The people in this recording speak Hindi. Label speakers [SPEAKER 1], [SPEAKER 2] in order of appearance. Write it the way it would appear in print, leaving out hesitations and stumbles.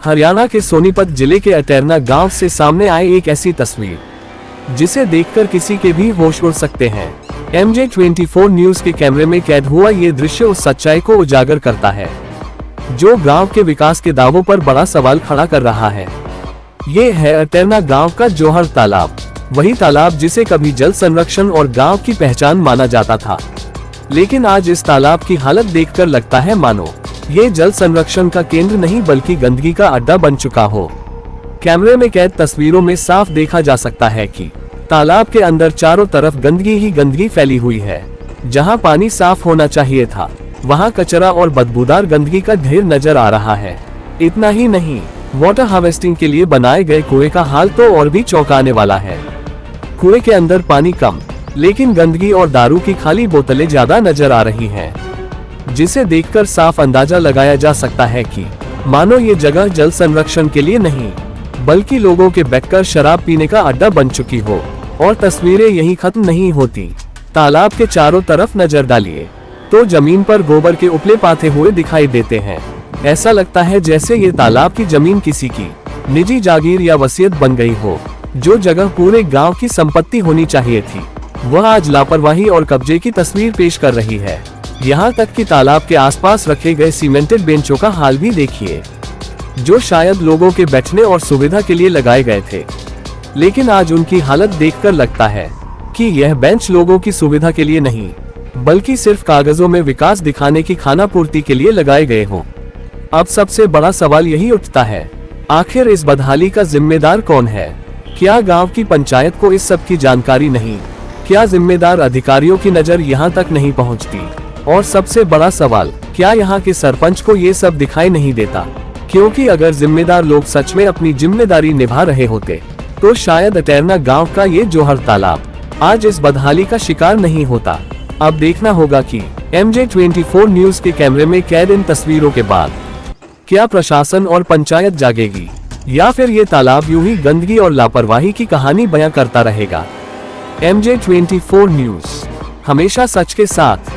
[SPEAKER 1] हरियाणा के सोनीपत जिले के अटैरना गांव से सामने आई एक ऐसी तस्वीर जिसे देखकर किसी के भी होश उड़ सकते हैं। MJ24 न्यूज के कैमरे में कैद हुआ ये दृश्य उस सच्चाई को उजागर करता है जो गांव के विकास के दावों पर बड़ा सवाल खड़ा कर रहा है। ये है अटैरना गांव का जौहर तालाब, वही तालाब जिसे कभी जल संरक्षण और गांव की पहचान माना जाता था, लेकिन आज इस तालाब की हालत देखकर लगता है मानो ये जल संरक्षण का केंद्र नहीं बल्कि गंदगी का अड्डा बन चुका हो। कैमरे में कैद तस्वीरों में साफ देखा जा सकता है कि तालाब के अंदर चारों तरफ गंदगी ही गंदगी फैली हुई है। जहां पानी साफ होना चाहिए था वहां कचरा और बदबूदार गंदगी का ढेर नजर आ रहा है। इतना ही नहीं, वाटर हार्वेस्टिंग के लिए बनाए गए कुएं का हाल तो और भी चौंकाने वाला है। कुएं के अंदर पानी कम, लेकिन गंदगी और दारू की खाली बोतलें ज्यादा नजर आ रही हैं, जिसे देखकर साफ अंदाजा लगाया जा सकता है कि मानो ये जगह जल संरक्षण के लिए नहीं बल्कि लोगों के बैठकर शराब पीने का अड्डा बन चुकी हो। और तस्वीरें यहीं खत्म नहीं होती। तालाब के चारों तरफ नजर डालिए तो जमीन पर गोबर के उपले पाथे हुए दिखाई देते हैं। ऐसा लगता है जैसे ये तालाब की जमीन किसी की निजी जागीर या वसीयत बन गई हो। जो जगह पूरे गांव की संपत्ति होनी चाहिए थी वह आज लापरवाही और कब्जे की तस्वीर पेश कर रही है। यहाँ तक कि तालाब के आसपास रखे गए सीमेंटेड बेंचों का हाल भी देखिए, जो शायद लोगों के बैठने और सुविधा के लिए लगाए गए थे, लेकिन आज उनकी हालत देखकर लगता है कि यह बेंच लोगों की सुविधा के लिए नहीं बल्कि सिर्फ कागजों में विकास दिखाने की खाना पूर्ति के लिए लगाए गए हों। अब सबसे बड़ा सवाल यही उठता है, आखिर इस बदहाली का जिम्मेदार कौन है? क्या गांव की पंचायत को इस सब की जानकारी नहीं? क्या जिम्मेदार अधिकारियों की नजर यहाँ तक नहीं पहुँचती? और सबसे बड़ा सवाल, क्या यहाँ के सरपंच को ये सब दिखाई नहीं देता? क्योंकि अगर जिम्मेदार लोग सच में अपनी जिम्मेदारी निभा रहे होते तो शायद अटैरना गांव का ये जौहर तालाब आज इस बदहाली का शिकार नहीं होता। अब देखना होगा कि MJ24 न्यूज के कैमरे में कैद इन तस्वीरों के बाद क्या प्रशासन और पंचायत जागेगी या फिर ये तालाब यूं ही गंदगी और लापरवाही की कहानी बयां करता रहेगा। MJ24 न्यूज, हमेशा सच के साथ।